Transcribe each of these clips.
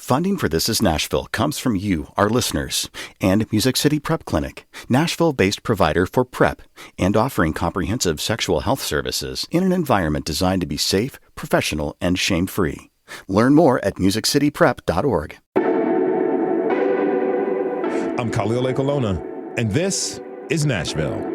Funding for This Is Nashville comes from you, our listeners, and Music City Prep Clinic, Nashville-based provider for PrEP, and offering comprehensive sexual health services in an environment designed to be safe, professional, and shame-free. Learn more at musiccityprep.org. I'm Khalil Colonna, and this is Nashville.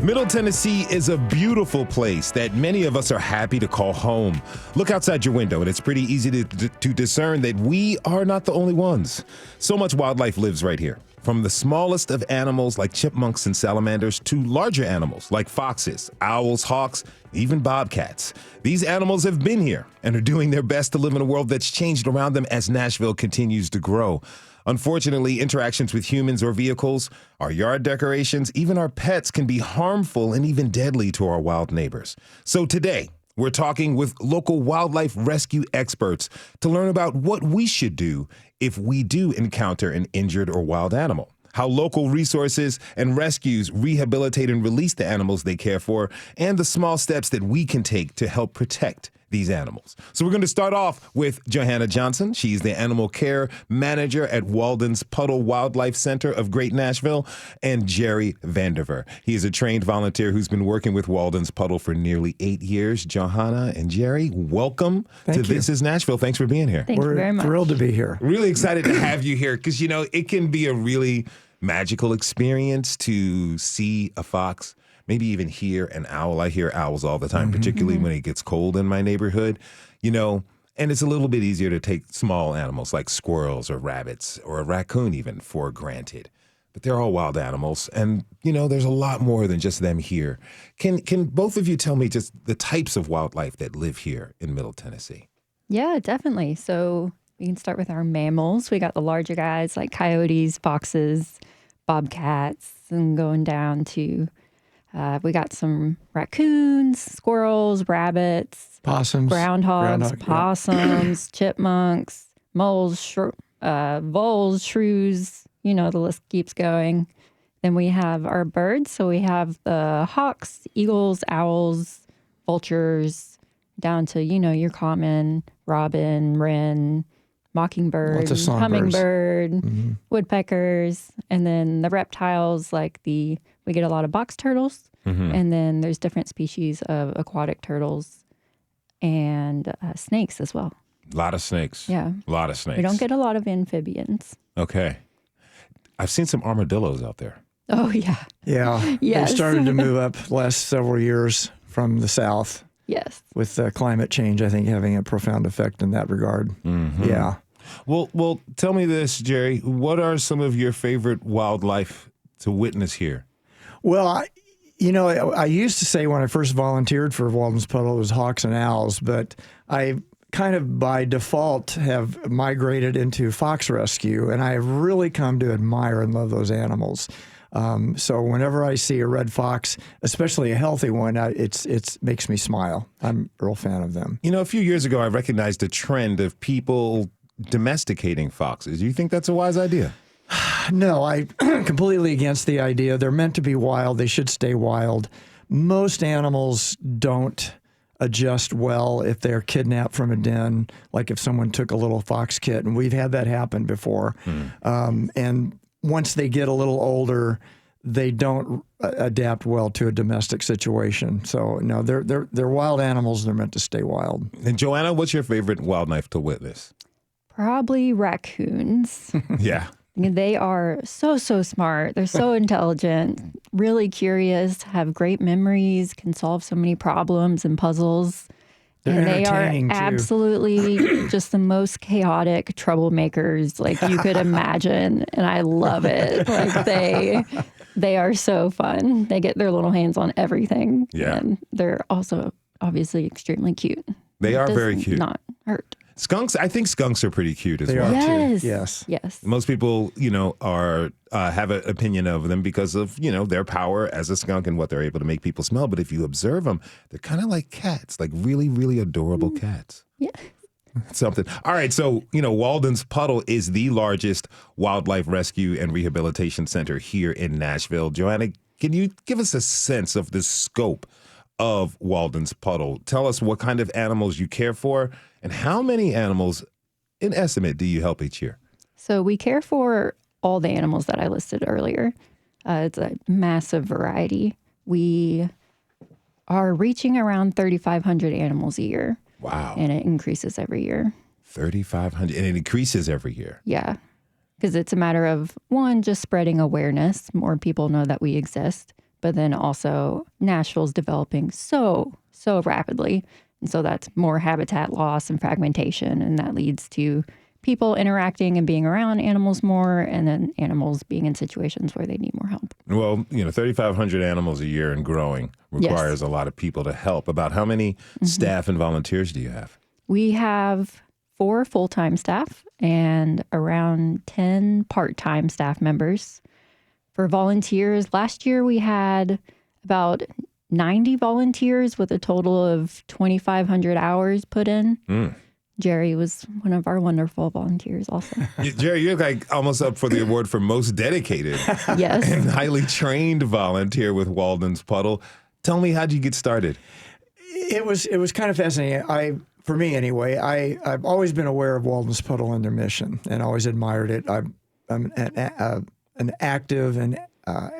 Middle Tennessee is a beautiful place that many of us are happy to call home. Look outside your window, and it's pretty easy to discern that we are not the only ones. So much wildlife lives right here, from the smallest of animals like chipmunks and salamanders to larger animals like foxes, owls, hawks, even bobcats. These animals have been here and are doing their best to live in a world that's changed around them as Nashville continues to grow. Unfortunately, interactions with humans or vehicles, our yard decorations, even our pets can be harmful and even deadly to our wild neighbors. So today, we're talking with local wildlife rescue experts to learn about what we should do if we do encounter an injured or wild animal, how local resources and rescues rehabilitate and release the animals they care for, and the small steps that we can take to help protect these animals. So we're going to start off with Johanna Johnson. She's the animal care manager at Walden's Puddle Wildlife Center of Great Nashville, and Jerry Vandiver. He is a trained volunteer who's been working with Walden's Puddle for nearly 8 years. Johanna and Jerry, welcome to This Is Nashville. Thanks for being here. Thank you very much. We're thrilled to be here. Really excited to have you here because, you know, it can be a really magical experience to see a fox, maybe even hear an owl. I hear owls all the time, particularly when it gets cold in my neighborhood, you know, and it's a little bit easier to take small animals like squirrels or rabbits or a raccoon even for granted. But they're all wild animals. And, you know, there's a lot more than just them here. Can both of you tell me just the types of wildlife that live here in Middle Tennessee? Yeah, definitely. So we can start with our mammals. We got the larger guys like coyotes, foxes, bobcats, and going down to we got some raccoons, squirrels, rabbits, possums, groundhogs, possums, chipmunks, moles, voles, shrews, you know, the list keeps going. Then we have our birds. So we have the hawks, eagles, owls, vultures, down to, you know, your common robin, wren, mockingbird, hummingbird, woodpeckers, and then the reptiles like we get a lot of box turtles, and then there's different species of aquatic turtles and snakes as well. A lot of snakes. Yeah. A lot of snakes. We don't get a lot of amphibians. Okay. I've seen some armadillos out there. Oh, yeah. Yeah. Yes. They started to move up the last several years from the south. Yes. With climate change, I think, having a profound effect in that regard. Yeah. Well, tell me this, Jerry. What are some of your favorite wildlife to witness here? Well, I used to say when I first volunteered for Walden's Puddle, it was hawks and owls, but I kind of by default have migrated into fox rescue, and I have really come to admire and love those animals. So whenever I see a red fox, especially a healthy one, it makes me smile. I'm a real fan of them. You know, a few years ago, I recognized a trend of people domesticating foxes. Do you think that's a wise idea? No, I'm completely against the idea. They're meant to be wild. They should stay wild. Most animals don't adjust well if they're kidnapped from a den, like if someone took a little fox kit, and we've had that happen before. And once they get a little older, they don't adapt well to a domestic situation. So no, they're wild animals. They're meant to stay wild. And Joanna, what's your favorite wildlife to witness? Probably raccoons. Yeah. They are so smart. They're so intelligent, really curious, have great memories, can solve so many problems and puzzles. They're and they are entertaining, too. absolutely just the most chaotic troublemakers like you could imagine. And I love it. Like they are so fun. They get their little hands on everything. Yeah. And they're also obviously extremely cute. They are very cute. Not hurt. Skunks, I think skunks are pretty cute as They well. are Yes. too. Yes. Yes. Most people, you know, are have an opinion of them because of, you know, their power as a skunk and what they're able to make people smell. But if you observe them, they're kind of like cats, like really, really adorable cats. Yeah. Something. All right. So, you know, Walden's Puddle is the largest wildlife rescue and rehabilitation center here in Nashville. Joanna, can you give us a sense of the scope of Walden's Puddle. Tell us what kind of animals you care for and how many animals, in estimate, do you help each year? So we care for all the animals that I listed earlier. It's a massive variety. We are reaching around 3,500 animals a year. Wow. And it increases every year. 3,500, and it increases every year. Yeah. Because it's a matter of, one, just spreading awareness. More people know that we exist. But then also Nashville's developing so rapidly. And so that's more habitat loss and fragmentation. And that leads to people interacting and being around animals more, and then animals being in situations where they need more help. Well, 3,500 animals a year and growing requires a lot of people to help. About how many staff and volunteers do you have? We have 4 full-time staff and around 10 part-time staff members. For volunteers, last year we had about 90 volunteers with a total of 2,500 hours put in. Jerry was one of our wonderful volunteers also. Jerry, you're like almost up for the award for most dedicated Yes. and highly trained volunteer with Walden's Puddle. Tell me, how'd you get started? It was kind of fascinating. For me anyway, I've always been aware of Walden's Puddle and their mission and always admired it. I'm an active and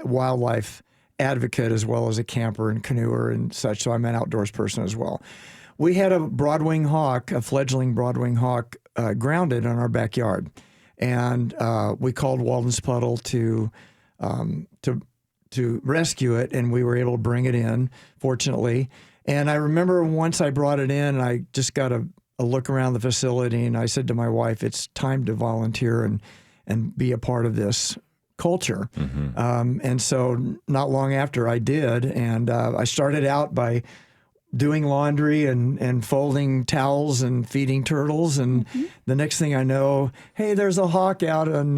wildlife advocate as well as a camper and canoeer and such, so I'm an outdoors person as well. We had a broadwing hawk, a fledgling broadwing hawk, grounded in our backyard, and we called Walden's Puddle to rescue it, and we were able to bring it in, fortunately. And I remember once I brought it in, I just got a look around the facility, and I said to my wife, "It's time to volunteer and be a part of this culture." And so not long after I did, and I started out by doing laundry and folding towels and feeding turtles. And the next thing I know, hey, there's a hawk out in,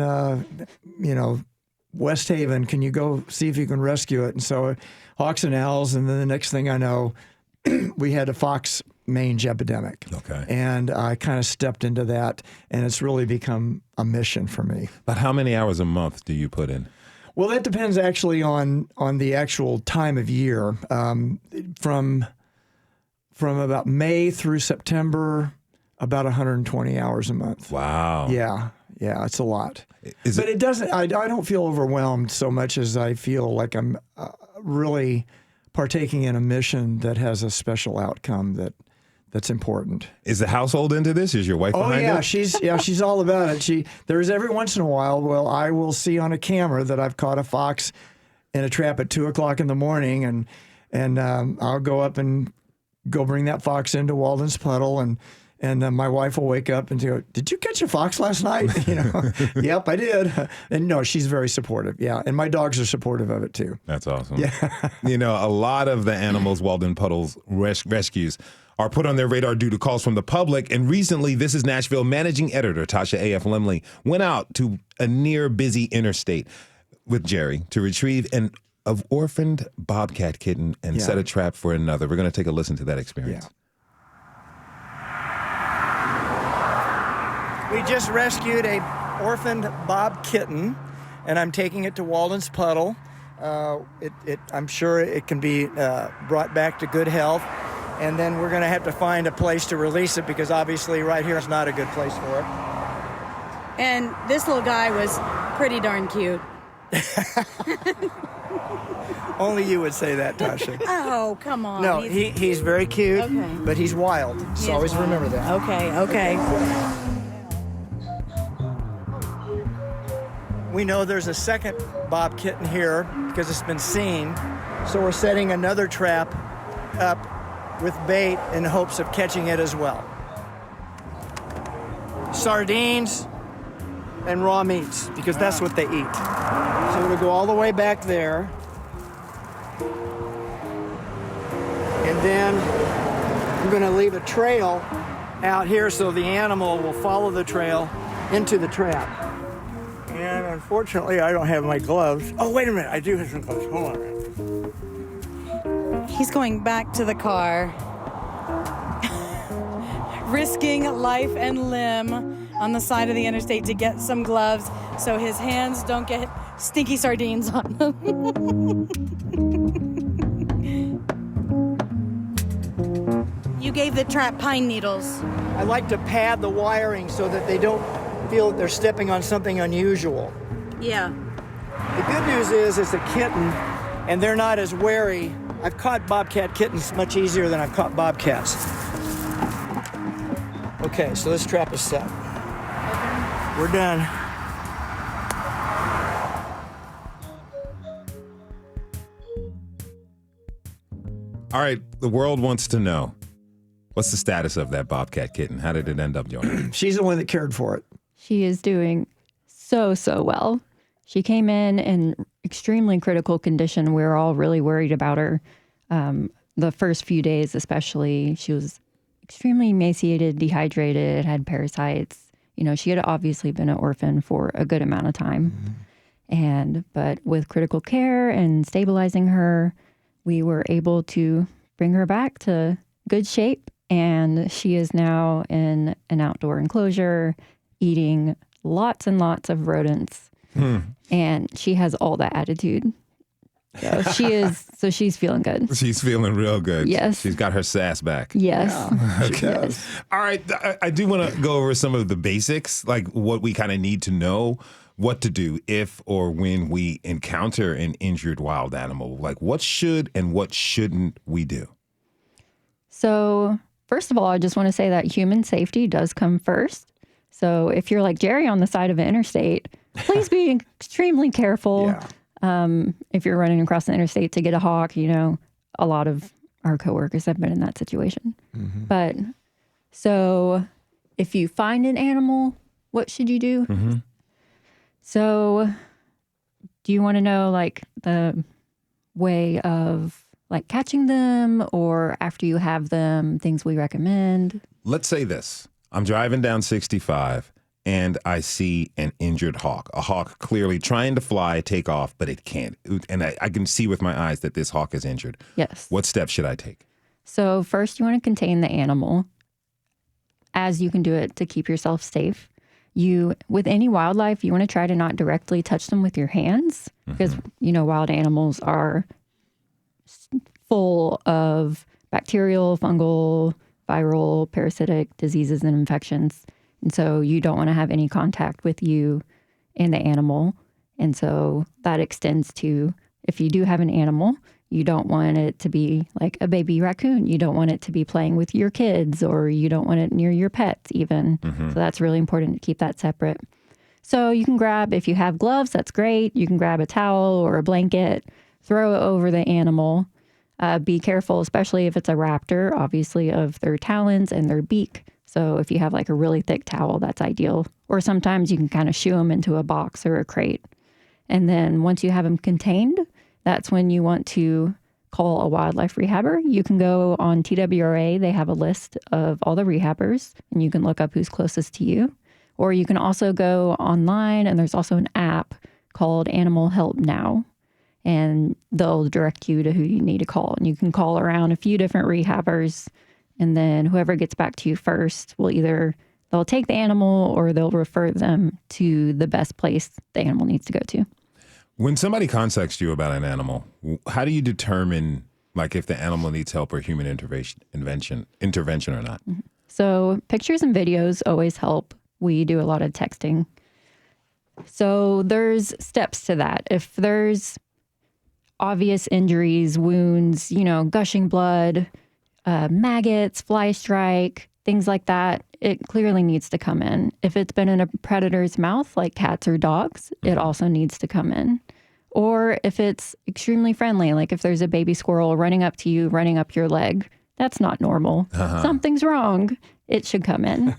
West Haven. Can you go see if you can rescue it? And so hawks and owls. And then the next thing I know, we had a fox mange epidemic. Okay. And I kind of stepped into that, and it's really become a mission for me. About how many hours a month do you put in? Well, that depends actually on the actual time of year. From about May through September, about 120 hours a month. Wow. Yeah, it's a lot. But it doesn't. I don't feel overwhelmed so much as I feel like I'm really partaking in a mission that has a special outcome that's important. Is the household into this? Is your wife behind it? She's all about it. There's every once in a while, I will see on a camera that I've caught a fox in a trap at 2:00 in the morning, and I'll go up and go bring that fox into Walden's Puddle, and my wife will wake up and go, "Did you catch a fox last night?" Yep, I did. And no, she's very supportive. Yeah, and my dogs are supportive of it too. That's awesome. Yeah. A lot of the animals Walden Puddle's rescues are put on their radar due to calls from the public. And recently, This Is Nashville managing editor Tasha A.F. Lemley went out to a near busy interstate with Jerry to retrieve an orphaned bobcat kitten and set a trap for another. We're going to take a listen to that experience. We just rescued a orphaned bob kitten, and I'm taking it to Walden's Puddle. I'm sure it can be brought back to good health, and then we're going to have to find a place to release it because obviously right here is not a good place for it. And this little guy was pretty darn cute. Only you would say that, Tasha. Oh, come on. No, he's very cute, but he's wild. So always remember that. Okay. We know there's a second bob kitten here because it's been seen. So we're setting another trap up with bait in hopes of catching it as well. Sardines and raw meats, because that's what they eat. So we're going to go all the way back there. And then I'm going to leave a trail out here so the animal will follow the trail into the trap. And unfortunately, I don't have my gloves. Oh, wait a minute. I do have some gloves. Hold on a minute. He's going back to the car, risking life and limb on the side of the interstate to get some gloves so his hands don't get stinky sardines on them. you gave the trap pine needles? I like to pad the wiring so that they don't feel that they're stepping on something unusual. Yeah. The good news is it's a kitten, and they're not as wary. I've caught bobcat kittens much easier than I've caught bobcats. Okay, so this trap is set. We're done. All right, the world wants to know, what's the status of that bobcat kitten? How did it end up, Joanna? She's the one that cared for it. She is doing so well. She came in extremely critical condition. We were all really worried about her. The first few days especially, she was extremely emaciated, dehydrated, had parasites. You know, she had obviously been an orphan for a good amount of time. But with critical care and stabilizing her, we were able to bring her back to good shape. And she is now in an outdoor enclosure, eating lots and lots of rodents. And she has all that attitude. So she's feeling good. She's feeling real good. Yes. She's got her sass back. Yes. Okay. All right. I do want to go over some of the basics, like what we kind of need to know, what to do if or when we encounter an injured wild animal. Like what should and what shouldn't we do? So first of all, I just want to say that human safety does come first. So if you're like Jerry on the side of an interstate, please be extremely careful. Yeah. If you're running across the interstate to get a hawk, you know, a lot of our coworkers have been in that situation. But so if you find an animal, what should you do? So do you want to know like the way of like catching them, or after you have them, things we recommend? Let's say this. I'm driving down 65 and I see an injured hawk, a hawk clearly trying to fly, take off, but it can't. And I can see with my eyes that this hawk is injured. Yes. What steps should I take? So first you want to contain the animal as you can do it to keep yourself safe. With any wildlife, you want to try to not directly touch them with your hands because, you know, wild animals are full of bacterial, fungal, viral, parasitic diseases and infections. And so you don't want to have any contact with you and the animal. And so that extends to if you do have an animal, you don't want it to be like a baby raccoon. You don't want it to be playing with your kids, or you don't want it near your pets even. So that's really important to keep that separate. So you can grab, if you have gloves, that's great. You can grab a towel or a blanket, throw it over the animal. Be careful, especially if it's a raptor, obviously, of their talons and their beak. So if you have like a really thick towel, that's ideal. Or sometimes you can kind of shoo them into a box or a crate. And then once you have them contained, that's when you want to call a wildlife rehabber. You can go on TWRA. They have a list of all the rehabbers, and you can look up who's closest to you. Or you can also go online, and there's also an app called Animal Help Now. And they'll direct you to who you need to call. And you can call around a few different rehabbers, and then whoever gets back to you first will they'll take the animal or they'll refer them to the best place the animal needs to go to. When somebody contacts you about an animal, how do you determine like if the animal needs help or human intervention or not? So pictures and videos always help. We do a lot of texting. So there's steps to that. If there's obvious injuries, wounds, you know, gushing blood, maggots, fly strike, things like that, it clearly needs to come in. If it's been in a predator's mouth, like cats or dogs, it also needs to come in. Or if it's extremely friendly, like if there's a baby squirrel running up to you, running up your leg, that's not normal. Something's wrong. It should come in.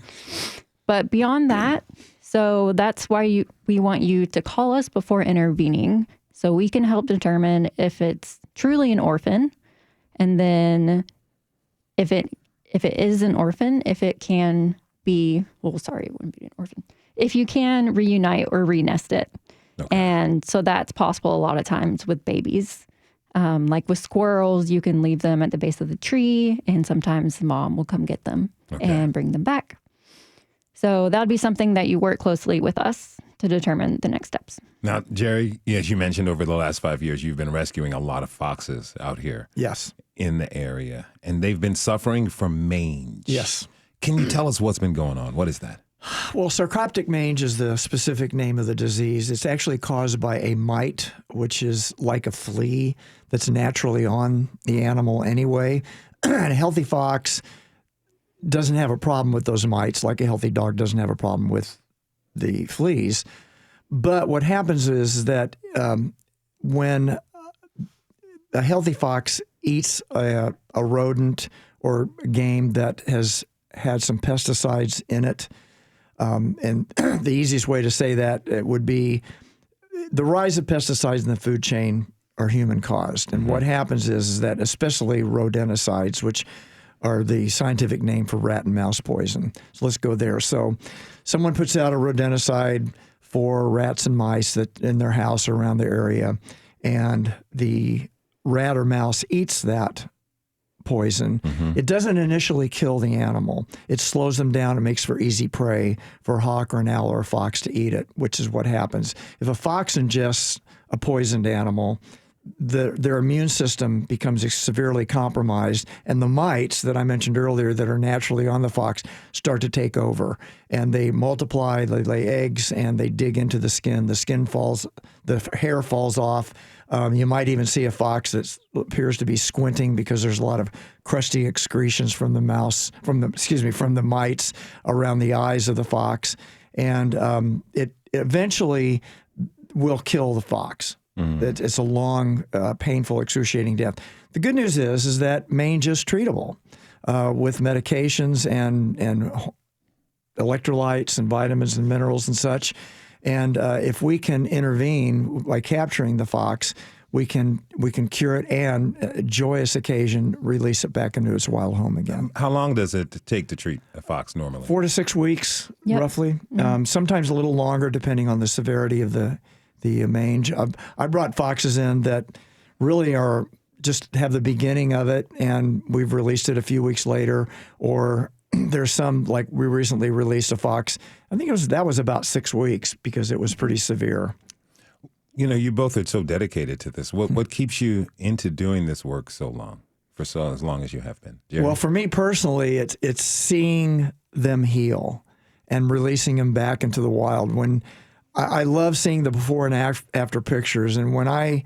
But beyond that, so that's why we want you to call us before intervening, so we can help determine if it's truly an orphan, and then if it is an orphan, if it can be, it wouldn't be an orphan. If you can reunite or renest it. Okay. And so that's possible a lot of times with babies. Like with squirrels, you can leave them at the base of the tree, and sometimes the mom will come get them and bring them back. So that would be something that you work closely with us to determine the next steps. Now, Jerry, as you mentioned, over the last 5 years, you've been rescuing a lot of foxes out here. Yes. in the area, and they've been suffering from mange. Yes. Can you tell us what's been going on? What is that? Well, sarcoptic mange is the specific name of the disease. It's actually caused by a mite, which is like a flea that's naturally on the animal anyway. And a healthy fox doesn't have a problem with those mites, like a healthy dog doesn't have a problem with the fleas. But what happens is that when a healthy fox eats a rodent or game that has had some pesticides in it, and the easiest way to say that it would be the rise of pesticides in the food chain are human caused. And what happens is that especially rodenticides, which are the scientific name for rat and mouse poison. So let's go there. So someone puts out a rodenticide for rats and mice that in their house or around their area, and the rat or mouse eats that poison. It doesn't initially kill the animal. It slows them down and makes for easy prey for a hawk or an owl or a fox to eat it, which is what happens. If a fox ingests a poisoned animal, their immune system becomes severely compromised, and the mites that I mentioned earlier that are naturally on the fox start to take over, and they multiply, they lay eggs, and they dig into the skin. The skin falls, the hair falls off. You might even see a fox that appears to be squinting because there's a lot of crusty excretions from the mites around the eyes of the fox, and it eventually will kill the fox. It's a long, painful, excruciating death. The good news is that mange is treatable with medications and electrolytes and vitamins and minerals and such. And if we can intervene by capturing the fox, we can cure it and, joyous occasion, release it back into its wild home again. How long does it take to treat a fox normally? 4 to 6 weeks, roughly. Sometimes a little longer, depending on the severity of the mange. I brought foxes in that really are just have the beginning of it, and we've released it a few weeks later. Or there's some, like we recently released a fox. I think that was about 6 weeks because it was pretty severe. You know, you both are so dedicated to this. What keeps you into doing this work so long, as long as you have been? Jerry? Well, for me personally, it's seeing them heal and releasing them back into the wild. When I love seeing the before and after pictures, and when I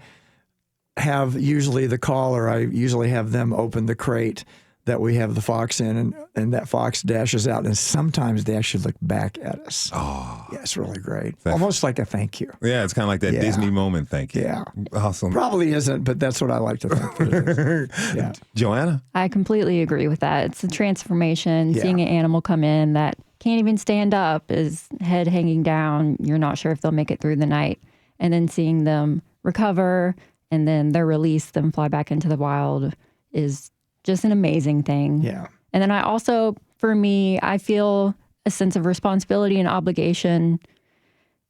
have usually the caller, I usually have them open the crate that we have the fox in, and that fox dashes out, and sometimes they actually look back at us. Oh, yeah, it's really great. Almost like a thank you. Yeah, it's kind of like that Disney moment thank you. Yeah. Awesome. Probably isn't, but that's what I like to think it is. Yeah. Joanna? I completely agree with that. It's a transformation, seeing an animal come in that can't even stand up, is head hanging down. You're not sure if they'll make it through the night. And then seeing them recover and then they're released, them fly back into the wild is just an amazing thing. Yeah. And then I also, for me, I feel a sense of responsibility and obligation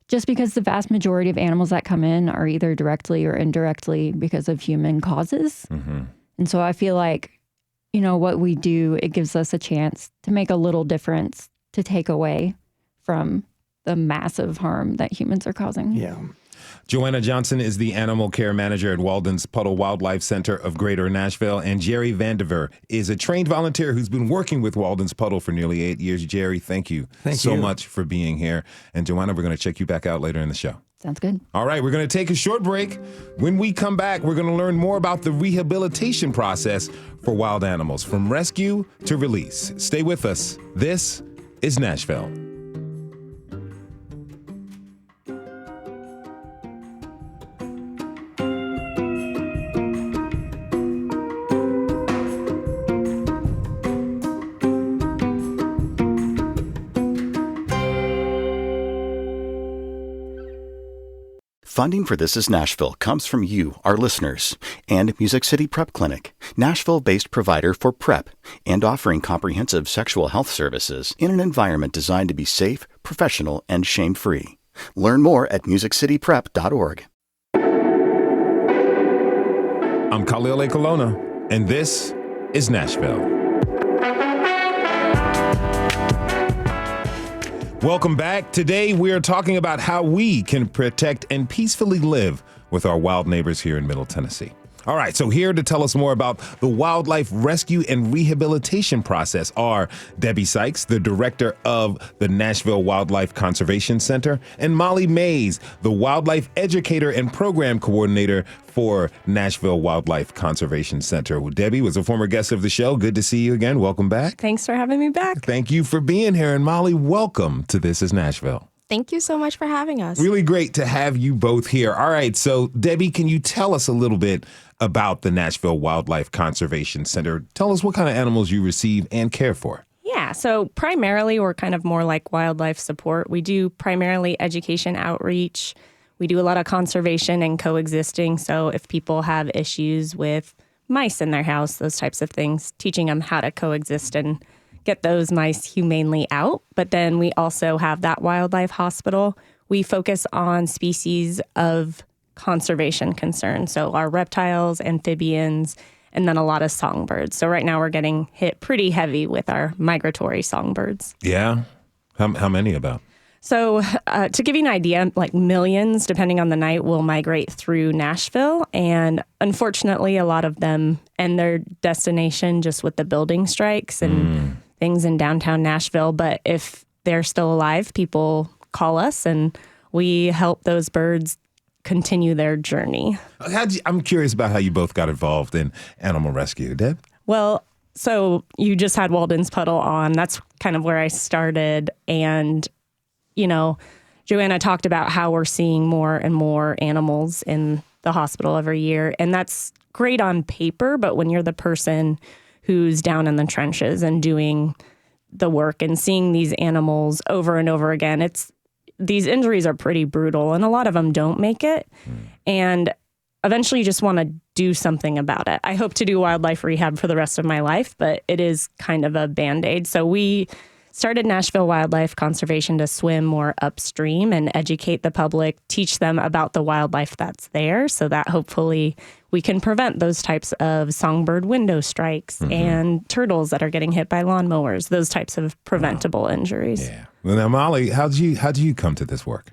just because the vast majority of animals that come in are either directly or indirectly because of human causes. And so I feel like, you know, what we do, it gives us a chance to make a little difference, to take away from the massive harm that humans are causing. Yeah. Joanna Johnson is the animal care manager at Walden's Puddle Wildlife Center of Greater Nashville, and Jerry Vandiver is a trained volunteer who's been working with Walden's Puddle for nearly 8 years. Jerry, thank you so much for being here. And Joanna, we're going to check you back out later in the show. Sounds good. All right, we're going to take a short break. When we come back, we're going to learn more about the rehabilitation process for wild animals, from rescue to release. Stay with us. This is Nashville. Funding for This is Nashville comes from you, our listeners, and Music City Prep Clinic, Nashville-based provider for PrEP and offering comprehensive sexual health services in an environment designed to be safe, professional, and shame-free. Learn more at musiccityprep.org. I'm Khalil A. Colonna, and this is Nashville. Welcome back. Today, we are talking about how we can protect and peacefully live with our wild neighbors here in Middle Tennessee. All right, so here to tell us more about the wildlife rescue and rehabilitation process are Debbie Ceicys, the director of the Nashville Wildlife Conservation Center, and Molly Mays, the wildlife educator and program coordinator for Nashville Wildlife Conservation Center. Well, Debbie was a former guest of the show. Good to see you again. Welcome back. Thanks for having me back. Thank you for being here. And Molly, welcome to This is Nashville. Thank you so much for having us. Really great to have you both here. All right, so Debbie, can you tell us a little bit about the Nashville Wildlife Conservation Center? Tell us what kind of animals you receive and care for. Yeah, so primarily we're kind of more like wildlife support. We do primarily education outreach. We do a lot of conservation and coexisting. So if people have issues with mice in their house, those types of things, teaching them how to coexist and get those mice humanely out. But then we also have that wildlife hospital. We focus on species of conservation concern. So our reptiles, amphibians, and then a lot of songbirds. So right now we're getting hit pretty heavy with our migratory songbirds. Yeah? How many about? So to give you an idea, like millions, depending on the night, will migrate through Nashville. And unfortunately, a lot of them end their destination just with the building strikes and things in downtown Nashville. But if they're still alive, people call us and we help those birds continue their journey. I'm curious about how you both got involved in animal rescue. Deb? Well, so you just had Walden's Puddle on. That's kind of where I started. And, you know, Joanna talked about how we're seeing more and more animals in the hospital every year. And that's great on paper, but when you're the person who's down in the trenches and doing the work and seeing these animals over and over again, these injuries are pretty brutal and a lot of them don't make it. And eventually you just want to do something about it. I hope to do wildlife rehab for the rest of my life, but it is kind of a Band-Aid. So we started Nashville Wildlife Conservation to swim more upstream and educate the public, teach them about the wildlife that's there so that hopefully we can prevent those types of songbird window strikes and turtles that are getting hit by lawnmowers, those types of preventable injuries. Yeah. Well, now, Molly, how did you come to this work?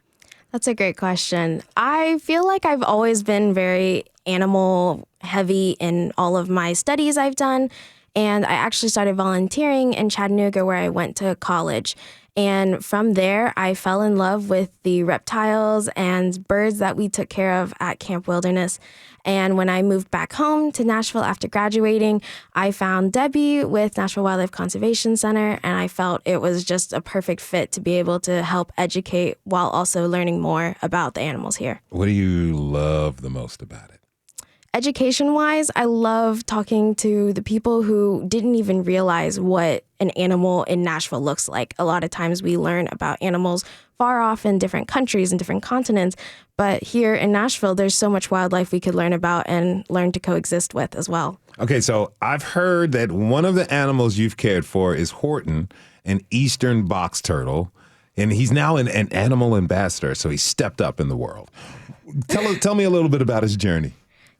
That's a great question. I feel like I've always been very animal heavy in all of my studies I've done. And I actually started volunteering in Chattanooga where I went to college. And from there, I fell in love with the reptiles and birds that we took care of at Camp Wilderness. And when I moved back home to Nashville after graduating, I found Debbie with Nashville Wildlife Conservation Center, and I felt it was just a perfect fit to be able to help educate while also learning more about the animals here. What do you love the most about it? Education-wise, I love talking to the people who didn't even realize what an animal in Nashville looks like. A lot of times we learn about animals far off in different countries and different continents, but here in Nashville, there's so much wildlife we could learn about and learn to coexist with as well. Okay, so I've heard that one of the animals you've cared for is Horton, an eastern box turtle, and he's now an animal ambassador, so he stepped up in the world. Tell me a little bit about his journey.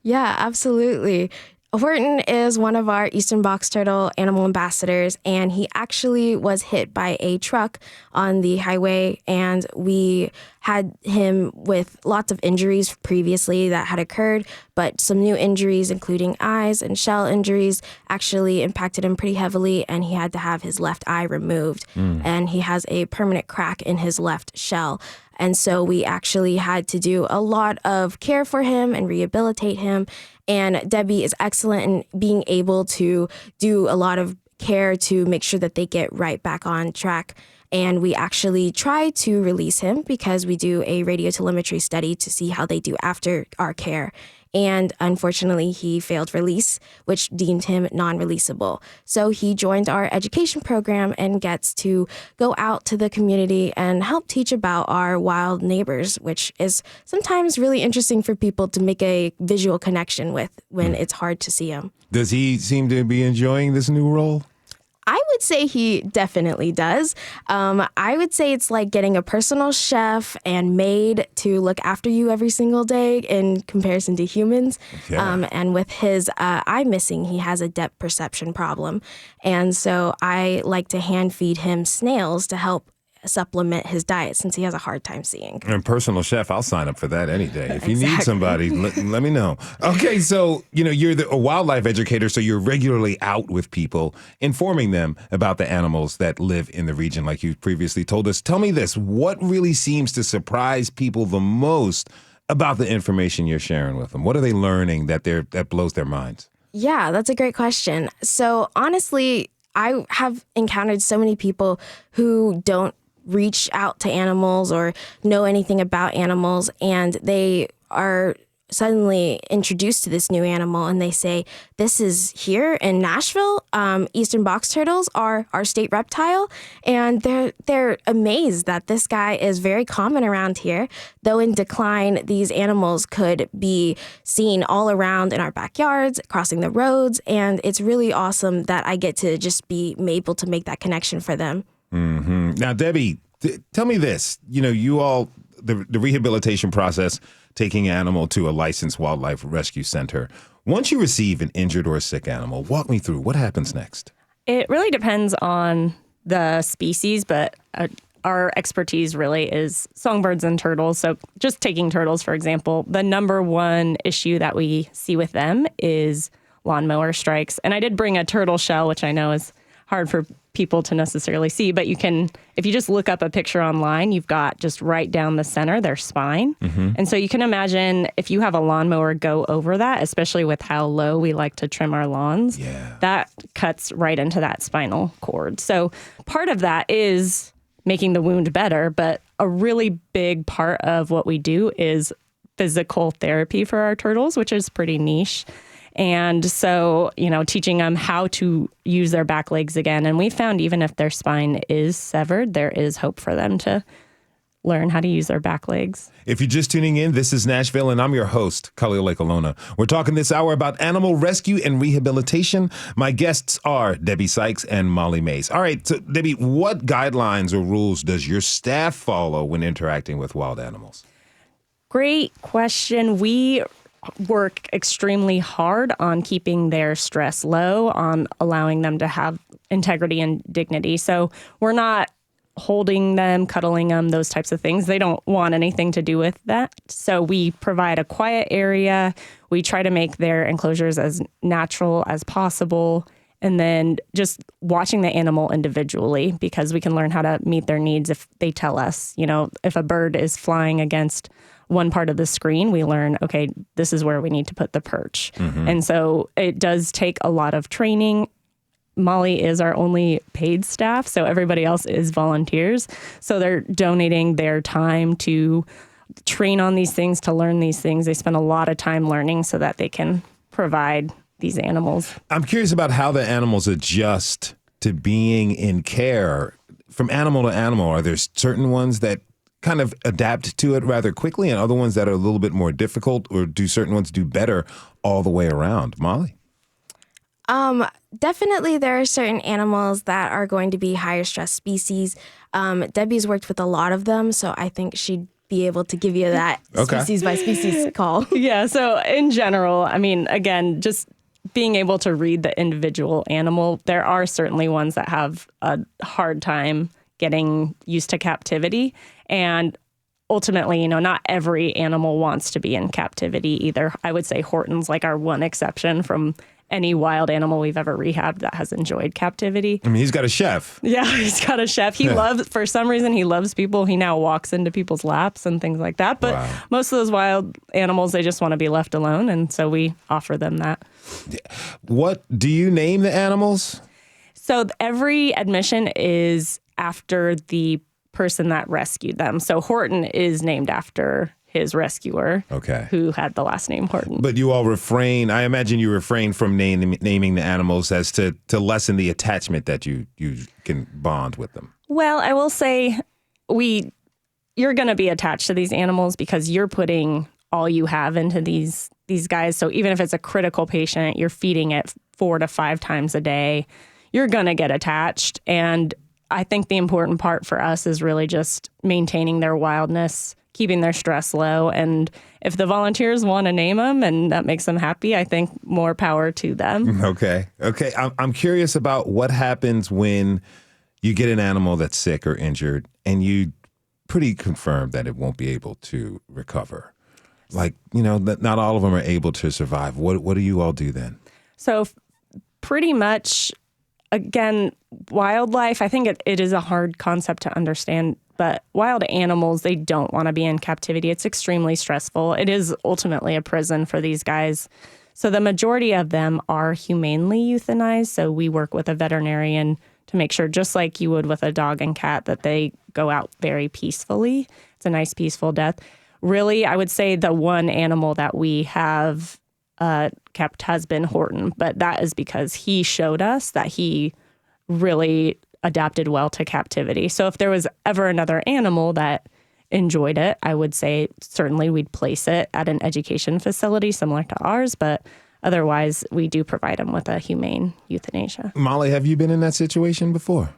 Yeah, absolutely. Horton is one of our eastern box turtle animal ambassadors, and he actually was hit by a truck on the highway, and we had him with lots of injuries previously that had occurred, but some new injuries, including eyes and shell injuries, actually impacted him pretty heavily, and he had to have his left eye removed, and he has a permanent crack in his left shell. And so we actually had to do a lot of care for him and rehabilitate him. And Debbie is excellent in being able to do a lot of care to make sure that they get right back on track. And we actually try to release him because we do a radiotelemetry study to see how they do after our care. And unfortunately, he failed release, which deemed him non-releasable. So he joined our education program and gets to go out to the community and help teach about our wild neighbors, which is sometimes really interesting for people to make a visual connection with when it's hard to see them. Does he seem to be enjoying this new role? I would say he definitely does. I would say it's like getting a personal chef and maid to look after you every single day in comparison to humans. Yeah. And with his eye missing, he has a depth perception problem. And so I like to hand feed him snails to help supplement his diet since he has a hard time seeing. And personal chef, I'll sign up for that any day. If you need somebody, let me know. Okay, so, you're a wildlife educator, so you're regularly out with people, informing them about the animals that live in the region, like you previously told us. Tell me this, what really seems to surprise people the most about the information you're sharing with them? What are they learning that blows their minds? Yeah, that's a great question. So honestly, I have encountered so many people who don't reach out to animals or know anything about animals, and they are suddenly introduced to this new animal and they say, this is here in Nashville. Eastern box turtles are our state reptile. And they're amazed that this guy is very common around here. Though in decline, these animals could be seen all around in our backyards, crossing the roads. And it's really awesome that I get to just be able to make that connection for them. Mm-hmm. Now, Debbie, tell me this. You all, the rehabilitation process, taking an animal to a licensed wildlife rescue center. Once you receive an injured or sick animal, walk me through what happens next. It really depends on the species, but our expertise really is songbirds and turtles. So just taking turtles, for example, the number one issue that we see with them is lawnmower strikes. And I did bring a turtle shell, which I know is hard for people to necessarily see, but you can, if you just look up a picture online, you've got just right down the center their spine. Mm-hmm. And so you can imagine if you have a lawnmower go over that, especially with how low we like to trim our lawns, that cuts right into that spinal cord. So part of that is making the wound better, but a really big part of what we do is physical therapy for our turtles, which is pretty niche. And so, teaching them how to use their back legs again. And we found even if their spine is severed, there is hope for them to learn how to use their back legs. If you're just tuning in, this is Nashville, and I'm your host, Khalil Alona. We're talking this hour about animal rescue and rehabilitation. My guests are Debbie Ceicys and Molly Mays. All right, so Debbie, what guidelines or rules does your staff follow when interacting with wild animals? Great question. We work extremely hard on keeping their stress low, on allowing them to have integrity and dignity. So we're not holding them, cuddling them, those types of things. They don't want anything to do with that. So we provide a quiet area. We try to make their enclosures as natural as possible. And then just watching the animal individually, because we can learn how to meet their needs if they tell us. If a bird is flying against one part of the screen, we learn, okay, this is where we need to put the perch. Mm-hmm. And so it does take a lot of training. Molly is our only paid staff, so everybody else is volunteers. So they're donating their time to train on these things, to learn these things. They spend a lot of time learning so that they can provide these animals. I'm curious about how the animals adjust to being in care from animal to animal. Are there certain ones that kind of adapt to it rather quickly and other ones that are a little bit more difficult, or do certain ones do better all the way around? Molly? Definitely there are certain animals that are going to be higher stress species. Debbie's worked with a lot of them, so I think she'd be able to give you that species by species call. Yeah, so in general, again, just being able to read the individual animal, there are certainly ones that have a hard time getting used to captivity. And ultimately, not every animal wants to be in captivity either. I would say Horton's like our one exception from any wild animal we've ever rehabbed that has enjoyed captivity. He's got a chef. Yeah, he's got a chef. For some reason, he loves people. He now walks into people's laps and things like that. But most of those wild animals, they just want to be left alone. And so we offer them that. What do you name the animals? So every admission is after the person that rescued them. So Horton is named after his rescuer, who had the last name Horton. But you all refrain, I imagine you refrain from naming the animals as to lessen the attachment that you can bond with them. Well, I will say you're going to be attached to these animals because you're putting all you have into these guys. So even if it's a critical patient, you're feeding it 4 to 5 times a day, you're going to get attached. And I think the important part for us is really just maintaining their wildness, keeping their stress low. And if the volunteers want to name them and that makes them happy, I think more power to them. Okay. I'm curious about what happens when you get an animal that's sick or injured, and you pretty confirm that it won't be able to recover. Like, not all of them are able to survive. What do you all do then? So pretty much, again, wildlife, I think it is a hard concept to understand, but wild animals, they don't want to be in captivity. It's extremely stressful. It is ultimately a prison for these guys. So the majority of them are humanely euthanized. So we work with a veterinarian to make sure, just like you would with a dog and cat, that they go out very peacefully. It's a nice, peaceful death. Really, I would say the one animal that we have kept has been Horton, but that is because he showed us that he really adapted well to captivity. So if there was ever another animal that enjoyed it, I would say certainly we'd place it at an education facility similar to ours, but otherwise we do provide them with a humane euthanasia. Molly, have you been in that situation before?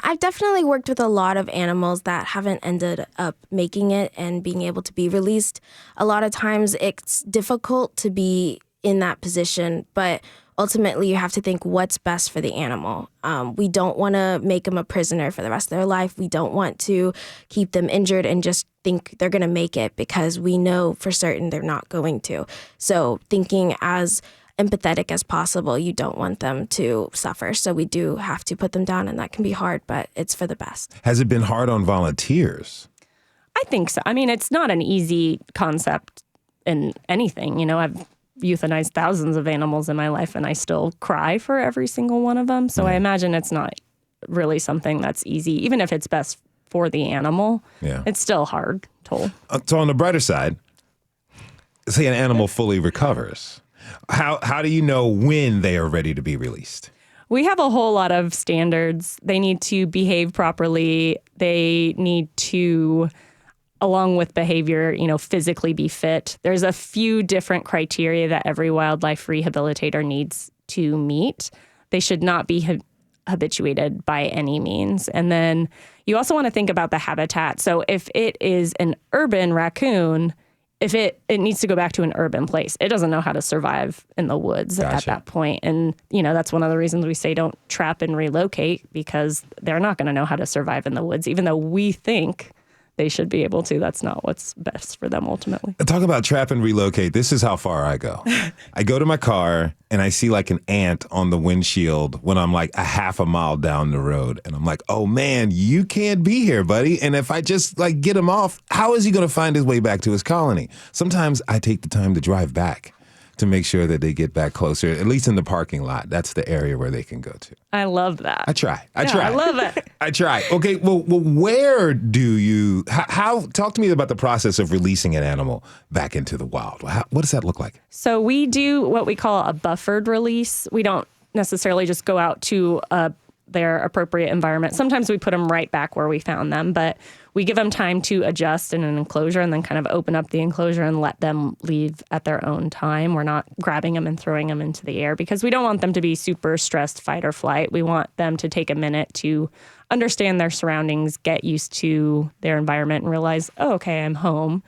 I've definitely worked with a lot of animals that haven't ended up making it and being able to be released. A lot of times it's difficult to be in that position, but ultimately you have to think what's best for the animal. We don't want to make them a prisoner for the rest of their life. We don't want to keep them injured and just think they're going to make it, because we know for certain they're not going to. So thinking as empathetic as possible, you don't want them to suffer. So we do have to put them down, and that can be hard, but it's for the best. Has it been hard on volunteers? I think so. I mean, it's not an easy concept in anything. I've euthanized thousands of animals in my life, and I still cry for every single one of them. So I imagine it's not really something that's easy, even if it's best for the animal. Yeah. It's still hard toll. So on the brighter side, say an animal fully recovers. How do you know when they are ready to be released? We have a whole lot of standards. They need to behave properly. They need to, along with behavior, physically be fit. There's a few different criteria that every wildlife rehabilitator needs to meet. They should not be habituated by any means. And then you also want to think about the habitat. So if it is an urban raccoon, if it needs to go back to an urban place, it doesn't know how to survive in the woods at that point. And, that's one of the reasons we say don't trap and relocate, because they're not going to know how to survive in the woods, even though we think they should be able to. That's not what's best for them ultimately. Talk about trap and relocate. This is how far I go. I go to my car and I see like an ant on the windshield when I'm like a half a mile down the road. And I'm like, oh man, you can't be here, buddy. And if I just like get him off, how is he going to find his way back to his colony? Sometimes I take the time to drive back to make sure that they get back closer, at least in the parking lot. That's the area where they can go to. I love that. I try. I love it. I try. Okay, well, where do you, talk to me about the process of releasing an animal back into the wild. What does that look like? So we do what we call a buffered release. We don't necessarily just go out to their appropriate environment. Sometimes we put them right back where we found them, but we give them time to adjust in an enclosure and then kind of open up the enclosure and let them leave at their own time. We're not grabbing them and throwing them into the air, because we don't want them to be super stressed, fight or flight. We want them to take a minute to understand their surroundings, get used to their environment, and realize, oh, okay, I'm home.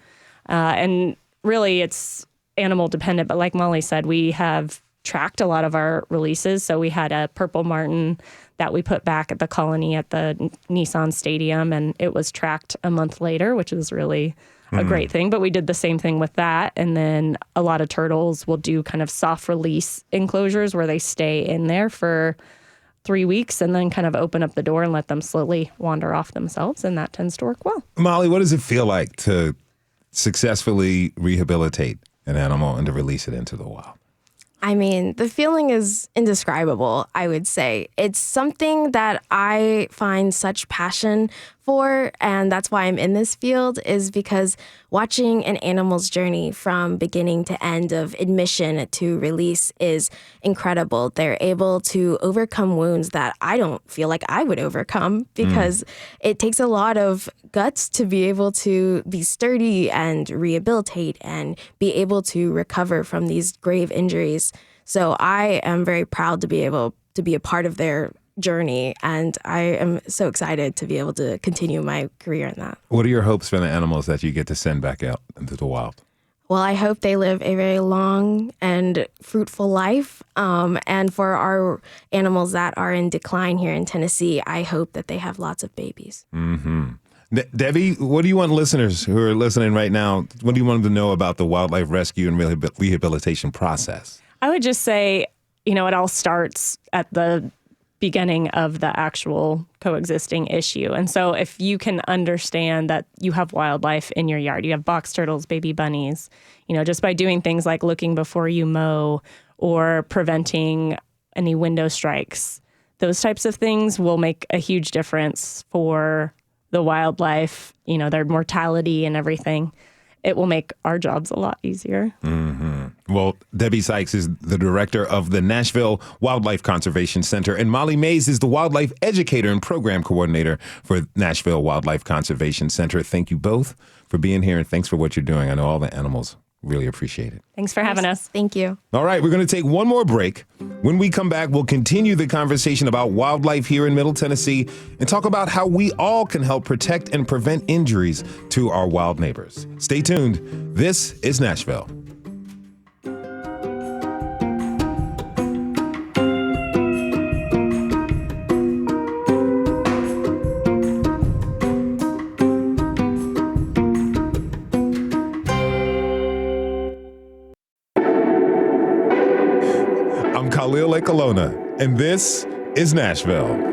And really, it's animal dependent. But like Molly said, we have tracked a lot of our releases. So we had a purple martin that we put back at the colony at the Nissan Stadium, and it was tracked a month later, which is really a great thing. But we did the same thing with that. And then a lot of turtles will do kind of soft release enclosures where they stay in there for 3 weeks and then kind of open up the door and let them slowly wander off themselves. And that tends to work well. Molly, what does it feel like to successfully rehabilitate an animal and to release it into the wild? I mean, the feeling is indescribable, I would say. It's something that I find such passion for, and that's why I'm in this field, is because watching an animal's journey from beginning to end of admission to release is incredible. They're able to overcome wounds that I don't feel like I would overcome, because it takes a lot of guts to be able to be sturdy and rehabilitate and be able to recover from these grave injuries. So I am very proud to be able to be a part of their journey, and I am so excited to be able to continue my career in that. What are your hopes for the animals that you get to send back out into the wild? Well, I hope they live a very long and fruitful life. And for our animals that are in decline here in Tennessee, I hope that they have lots of babies. Debbie, what do you want listeners who are listening right now, what do you want them to know about the wildlife rescue and rehabilitation process? I would just say, it all starts at the beginning of the actual coexisting issue. And so if you can understand that you have wildlife in your yard, you have box turtles, baby bunnies, just by doing things like looking before you mow or preventing any window strikes, those types of things will make a huge difference for the wildlife, their mortality and everything. It will make our jobs a lot easier. Well, Debbie Ceicys is the director of the Nashville Wildlife Conservation Center, and Molly Mays is the wildlife educator and program coordinator for Nashville Wildlife Conservation Center. Thank you both for being here, and thanks for what you're doing. I know all the animals really appreciate it. Thanks for having us. Thank you. All right, we're going to take one more break. When we come back, we'll continue the conversation about wildlife here in Middle Tennessee and talk about how we all can help protect and prevent injuries to our wild neighbors. Stay tuned. This is Nashville. Khalil Ekalona, and this is Nashville.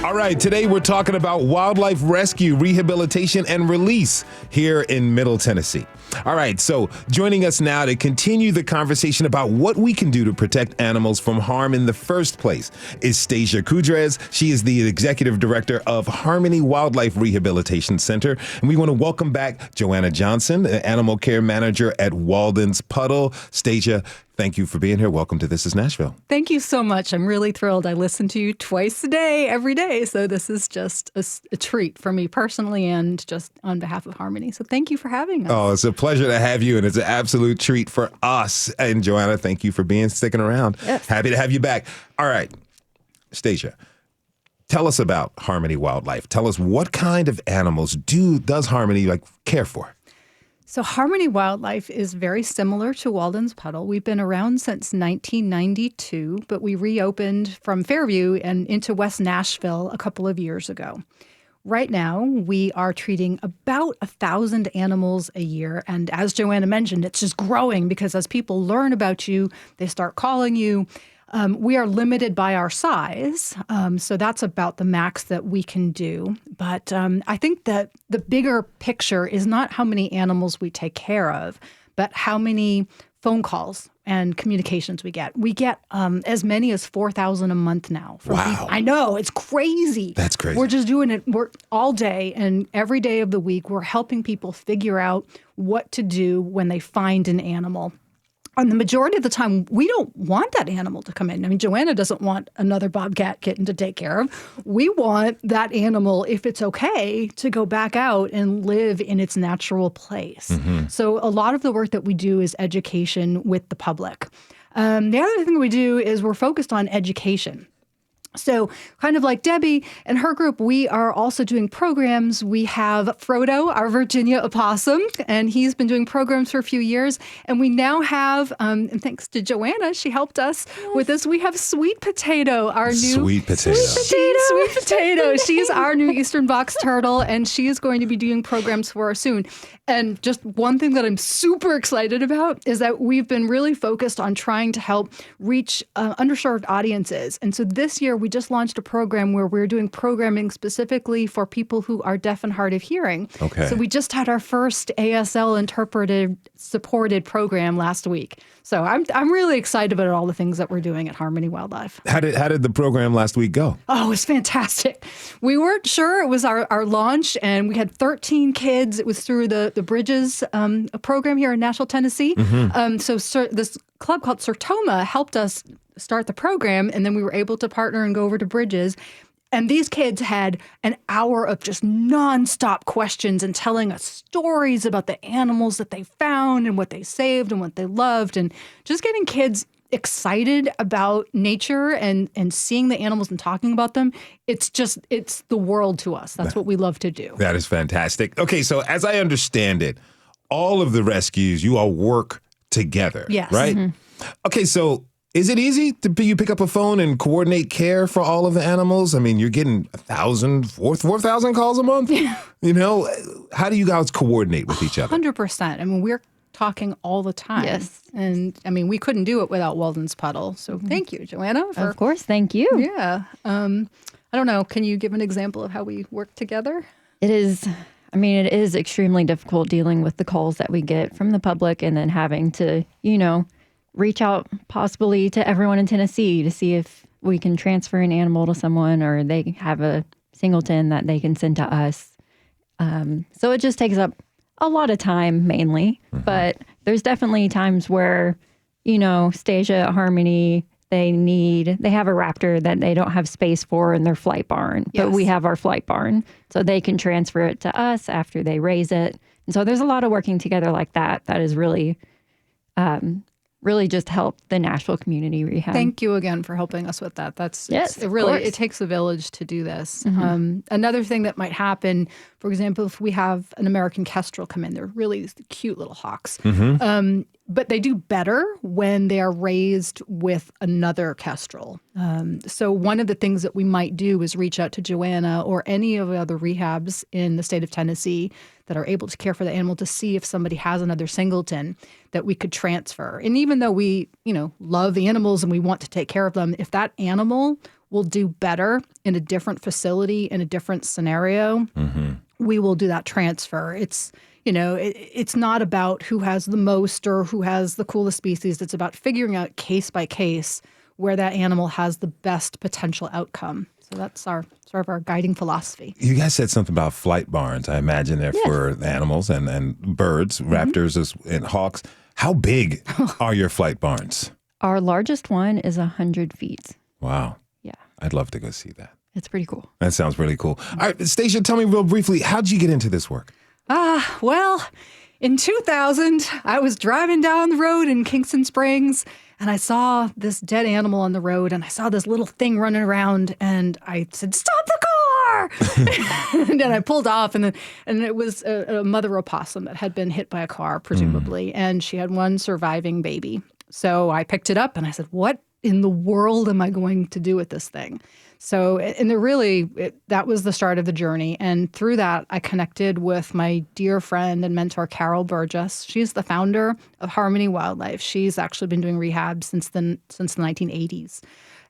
All right, today we're talking about wildlife rescue, rehabilitation, and release here in Middle Tennessee. All right, so joining us now to continue the conversation about what we can do to protect animals from harm in the first place is Stasia Kudrez. She is the executive director of Harmony Wildlife Rehabilitation Center. And we want to welcome back Joanna Johnson, the animal care manager at Walden's Puddle. Stasia, thank you for being here. Welcome to This is Nashville. Thank you so much. I'm really thrilled. I listen to you twice a day, every day. So this is just a treat for me personally and just on behalf of Harmony. So thank you for having us. Oh, it's a pleasure to have you, and it's an absolute treat for us. And Joanna, thank you for sticking around. Yes. Happy to have you back. All right, Stasia, tell us about Harmony Wildlife. Tell us what kind of animals does Harmony care for? So Harmony Wildlife is very similar to Walden's Puddle. We've been around since 1992, but we reopened from Fairview and into West Nashville a couple of years ago. Right now, we are treating about 1,000 animals a year. And as Joanna mentioned, it's just growing because as people learn about you, they start calling you. We are limited by our size, so that's about the max that we can do. But I think that the bigger picture is not how many animals we take care of, but how many phone calls and communications we get. We get as many as 4,000 a month now. Wow. People. I know, it's crazy. That's crazy. We're just doing it all day and every day of the week. We're helping people figure out what to do when they find an animal. And the majority of the time, we don't want that animal to come in. I mean, Joanna doesn't want another bobcat kitten to take care of. We want that animal, if it's okay, to go back out and live in its natural place. Mm-hmm. So a lot of the work that we do is education with the public. The other thing we do is we're focused on education. So kind of like Debbie and her group, we are also doing programs. We have Frodo, our Virginia opossum, and he's been doing programs for a few years. And we now have, and thanks to Joanna, she helped us with this, we have Sweet Potato, our new... Sweet Potato. Sweet Potato. She's our new Eastern box turtle, and she is going to be doing programs for us soon. And just one thing that I'm super excited about is that we've been really focused on trying to help reach underserved audiences. And so this year, we just launched a program where we're doing programming specifically for people who are deaf and hard of hearing. Okay. So we just had our first ASL interpreted supported program last week. So I'm really excited about all the things that we're doing at Harmony Wildlife. How did the program last week go? Oh, it was fantastic. We weren't sure. It was our launch, and we had 13 kids. It was through the Bridges program here in Nashville, Tennessee. Mm-hmm. This club called Sertoma helped us start the program, and then we were able to partner and go over to Bridges. And these kids had an hour of just nonstop questions and telling us stories about the animals that they found and what they saved and what they loved, and just getting kids excited about nature and seeing the animals and talking about them, it's the world to us. That's what we love to do. That is fantastic. Okay, so as I understand it, all of the rescues, you all work together, Yes. right? Mm-hmm. Okay, so is it easy to you pick up a phone and coordinate care for all of the animals? I mean, you're getting 4,000 calls a month. You know, how do you guys coordinate with each other? 100%. I mean, we're talking all the time. Yes. And I mean, we couldn't do it without Walden's Puddle. So thank you, Joanna. Of course. Thank you. Yeah. I don't know. Can you give an example of how we work together? It is extremely difficult dealing with the calls that we get from the public and then having to, reach out possibly to everyone in Tennessee to see if we can transfer an animal to someone or they have a singleton that they can send to us. So it just takes up a lot of time mainly, but there's definitely times where, Stasia, Harmony, they have a raptor that they don't have space for in their flight barn, but we have our flight barn, so they can transfer it to us after they raise it. And so there's a lot of working together like that is really, really just helped the Nashville community rehab. Thank you again for helping us with that. It takes a village to do this. Another thing that might happen, for example, if we have an American kestrel come in, they're really cute little hawks. But they do better when they are raised with another kestrel. So one of the things that we might do is reach out to Joanna or any of the other rehabs in the state of Tennessee that are able to care for the animal to see if somebody has another singleton that we could transfer. And even though we, love the animals and we want to take care of them, if that animal will do better in a different facility, in a different scenario, we will do that transfer. It's not about who has the most or who has the coolest species. It's about figuring out case by case where that animal has the best potential outcome. So that's our sort of our guiding philosophy. You guys said something about flight barns. I imagine they're for animals and birds, raptors and hawks. How big are your flight barns? Our largest one is 100 feet. Wow. Yeah. I'd love to go see that. It's pretty cool. That sounds really cool. All right, Stacia, tell me real briefly, how'd you get into this work? Well, in 2000, I was driving down the road in Kingston Springs, and I saw this dead animal on the road, and I saw this little thing running around, and I said, "Stop the car!" And then I pulled off, and it was a mother opossum that had been hit by a car, presumably, and she had one surviving baby. So I picked it up, and I said, "What in the world am I going to do with this thing?" So, that was the start of the journey. And through that, I connected with my dear friend and mentor, Carol Burgess. She's the founder of Harmony Wildlife. She's actually been doing rehab since the 1980s.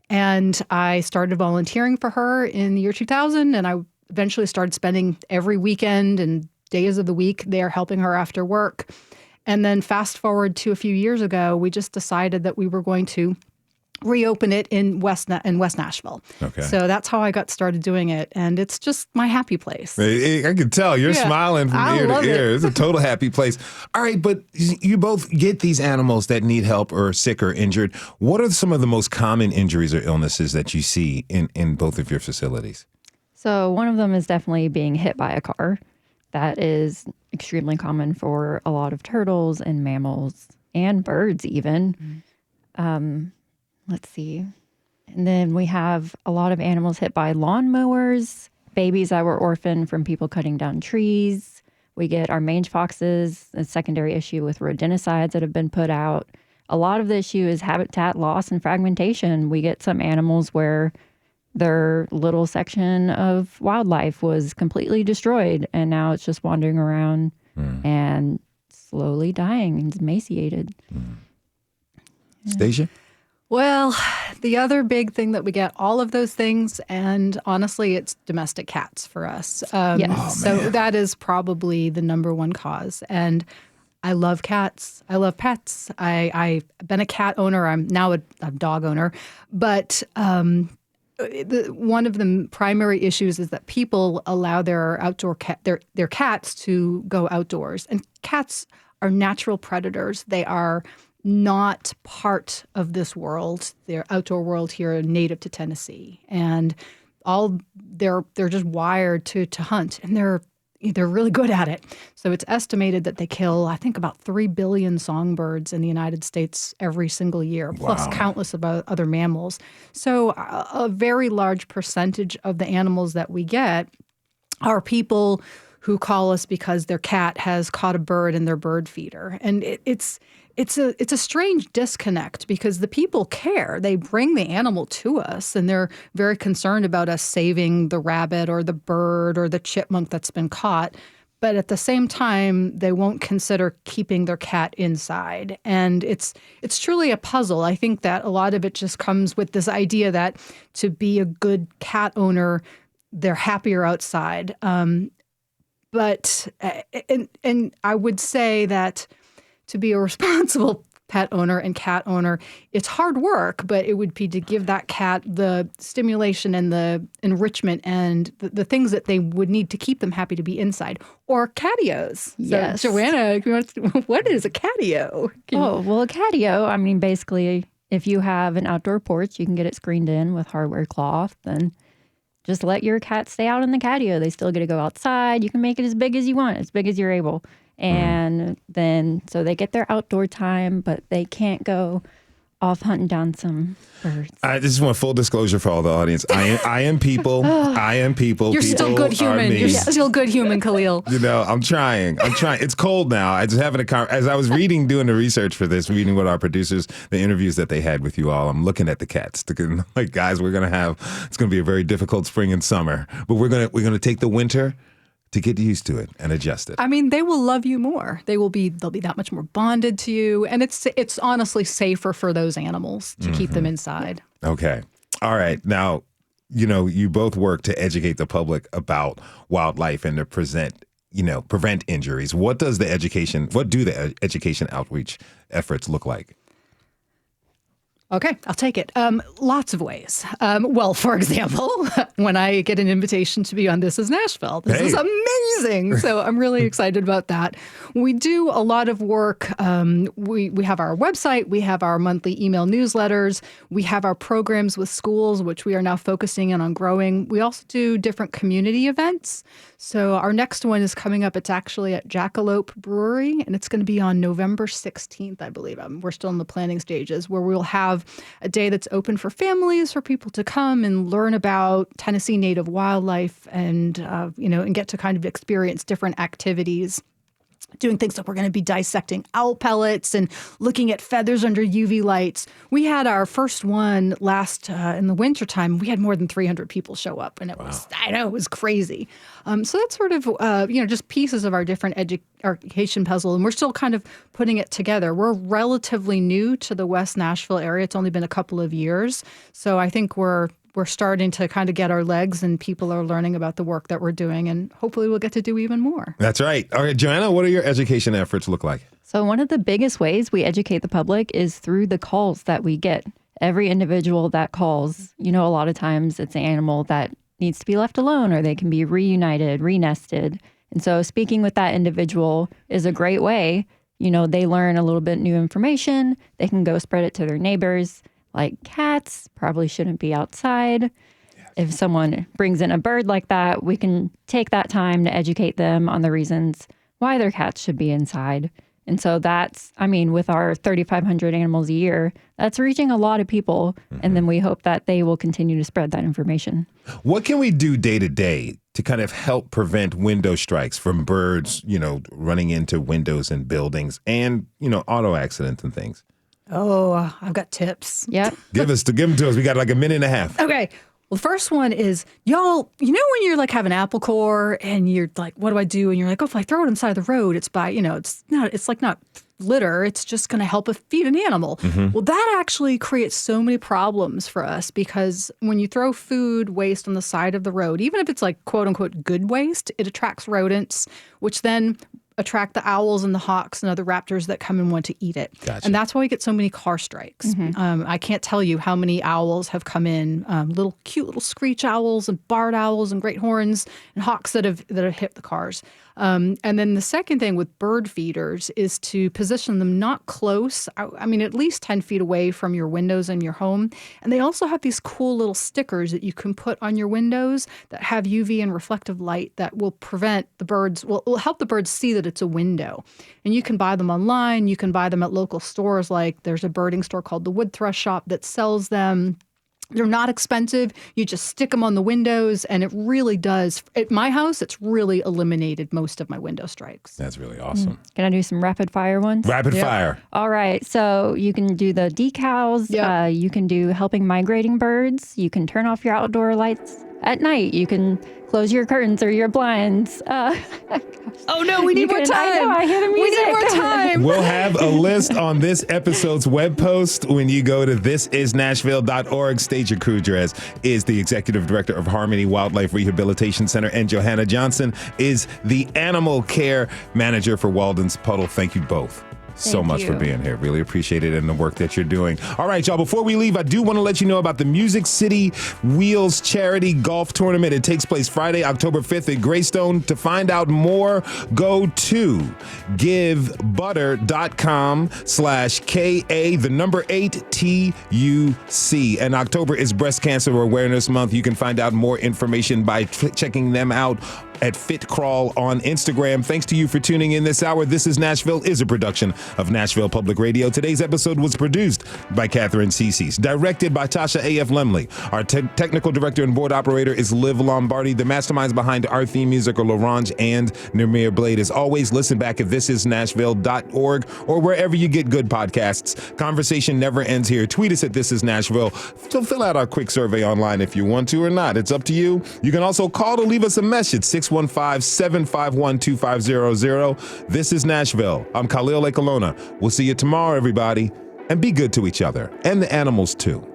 And I started volunteering for her in the year 2000. And I eventually started spending every weekend and days of the week there helping her after work. And then fast forward to a few years ago, we just decided that we were going to reopen it in West Nashville. Okay. So that's how I got started doing it. And it's just my happy place. I can tell you're smiling from ear to ear. It's a total happy place. All right, but you both get these animals that need help or sick or injured. What are some of the most common injuries or illnesses that you see in both of your facilities? So one of them is definitely being hit by a car. That is extremely common for a lot of turtles and mammals and birds even. Let's see. And then we have a lot of animals hit by lawnmowers, babies that were orphaned from people cutting down trees. We get our mange foxes, a secondary issue with rodenticides that have been put out. A lot of the issue is habitat loss and fragmentation. We get some animals where their little section of wildlife was completely destroyed, and now it's just wandering around and slowly dying and emaciated. Stacia? Well, the other big thing that we get, all of those things, and honestly, it's domestic cats for us. So that is probably the number one cause. And I love cats. I love pets. I've been a cat owner. I'm now a dog owner. But one of the primary issues is that people allow their their cats to go outdoors. And cats are natural predators. They are not part of this world. They're outdoor world here, native to Tennessee, and they're just wired to hunt, and they're they're really good at it. So it's estimated that they kill, I think, about 3 billion songbirds in the United States every single year, plus countless of other mammals. So a very large percentage of the animals that we get are people who call us because their cat has caught a bird in their bird feeder. And it's a strange disconnect because the people care. They bring the animal to us, and they're very concerned about us saving the rabbit or the bird or the chipmunk that's been caught. But at the same time, they won't consider keeping their cat inside. And it's truly a puzzle. I think that a lot of it just comes with this idea that to be a good cat owner, they're happier outside. But I would say that to be a responsible pet owner and cat owner, it's hard work, but it would be to give that cat the stimulation and the enrichment and the things that they would need to keep them happy to be inside. Or catios. Yes. So, Joanna, what is a catio? Well, a catio, I mean, basically, if you have an outdoor porch, you can get it screened in with hardware cloth, and just let your cat stay out in the catio. They still get to go outside. You can make it as big as you want, as big as you're able. And then, so they get their outdoor time, but they can't go off hunting down some birds. I just want full disclosure for all the audience. I am people. I am people. You're people still good human. You're still good human, Khalil. You know, I'm trying. It's cold now. I just having as I was doing the research for this, reading with our producers, the interviews that they had with you all, I'm looking at the cats. Like, guys, it's going to be a very difficult spring and summer, but we're going to take the winter to get used to it and adjust it. I mean, they will love you more. They'll be that much more bonded to you, and it's honestly safer for those animals to keep them inside. Okay. All right. Now, you both work to educate the public about wildlife and to prevent injuries. What do the education outreach efforts look like? Okay, I'll take it. Lots of ways. Well, for example, when I get an invitation to be on This Is Nashville, this is amazing. So I'm really excited about that. We do a lot of work. We have our website. We have our monthly email newsletters. We have our programs with schools, which we are now focusing in on growing. We also do different community events. So our next one is coming up. It's actually at Jackalope Brewery, and it's going to be on November 16th, I believe. We're still in the planning stages, where we'll have a day that's open for families, for people to come and learn about Tennessee native wildlife and, and get to kind of experience different activities. Doing things like we're going to be dissecting owl pellets and looking at feathers under UV lights. We had our first one last in the wintertime. We had more than 300 people show up, and it was crazy. So that's sort of, just pieces of our different education puzzle, and we're still kind of putting it together. We're relatively new to the West Nashville area. It's only been a couple of years. So I think we're starting to kind of get our legs, and people are learning about the work that we're doing, and hopefully we'll get to do even more. That's right. All right, Joanna, what do your education efforts look like? So one of the biggest ways we educate the public is through the calls that we get. Every individual that calls, a lot of times it's an animal that needs to be left alone, or they can be reunited, renested. And so speaking with that individual is a great way. They learn a little bit new information. They can go spread it to their neighbors. Like cats probably shouldn't be outside. Yes. If someone brings in a bird like that, we can take that time to educate them on the reasons why their cats should be inside. And so with our 3,500 animals a year, that's reaching a lot of people. Mm-hmm. And then we hope that they will continue to spread that information. What can we do day to day to kind of help prevent window strikes from birds, running into windows and buildings and, auto accidents and things? Oh, I've got tips. Yeah. Give them to us. We got like a minute and a half. Okay. Well, the first one is, y'all, when you're like having apple core and you're like, what do I do? And you're like, if I throw it inside the road, it's not litter. It's just going to help feed an animal. Mm-hmm. Well, that actually creates so many problems for us, because when you throw food waste on the side of the road, even if it's like quote unquote good waste, it attracts rodents, which then attract the owls and the hawks and other raptors that come and want to eat it. Gotcha. And that's why we get so many car strikes. Mm-hmm. I can't tell you how many owls have come in, cute little screech owls and barred owls and great horns and hawks that have hit the cars. And then the second thing with bird feeders is to position them not close, I mean, at least 10 feet away from your windows in your home. And they also have these cool little stickers that you can put on your windows that have UV and reflective light that will prevent the birds, will help the birds see that it's a window. And you can buy them online. You can buy them at local stores. Like there's a birding store called the Wood Thrush Shop that sells them. They're not expensive. You just stick them on the windows, and it really does. At my house, it's really eliminated most of my window strikes. That's really awesome. Can I do some rapid fire ones? Rapid fire. All right. So you can do the decals. Yep. You can do helping migrating birds. You can turn off your outdoor lights at night. You can close your curtains or your blinds. Oh, no, we need more time. I know, I hear the music. We need more time. We'll have a list on this episode's web post when you go to thisisnashville.org. Stacia Krudras is the executive director of Harmony Wildlife Rehabilitation Center, and Johanna Johnson is the animal care manager for Walden's Puddle. Thank you both so Thank much you. for being here. Really appreciate it and the work that you're doing. All right, y'all, before we leave, I do want to let you know about the Music City Wheels Charity Golf Tournament. It takes place Friday, October 5th at Greystone. To find out more, go to givebutter.com/KA8TUC. And October is Breast Cancer Awareness Month. You can find out more information by checking them out at Fit Crawl on Instagram. Thanks to you for tuning in this hour. This is Nashville is a production of Nashville Public Radio. Today's episode was produced by Katherine Ceicys, directed by Tasha A.F. Lemley. Our technical director and board operator is Liv Lombardi. The masterminds behind our theme music are Laurent and Namir Blade. As always, listen back at thisisnashville.org or wherever you get good podcasts. Conversation never ends here. Tweet us at This Is Nashville. So fill out our quick survey online if you want to or not. It's up to you. You can also call to leave us a message, 615-751-2500. This is Nashville. I'm Khalil Ekalona. We'll see you tomorrow, everybody. And be good to each other and the animals, too.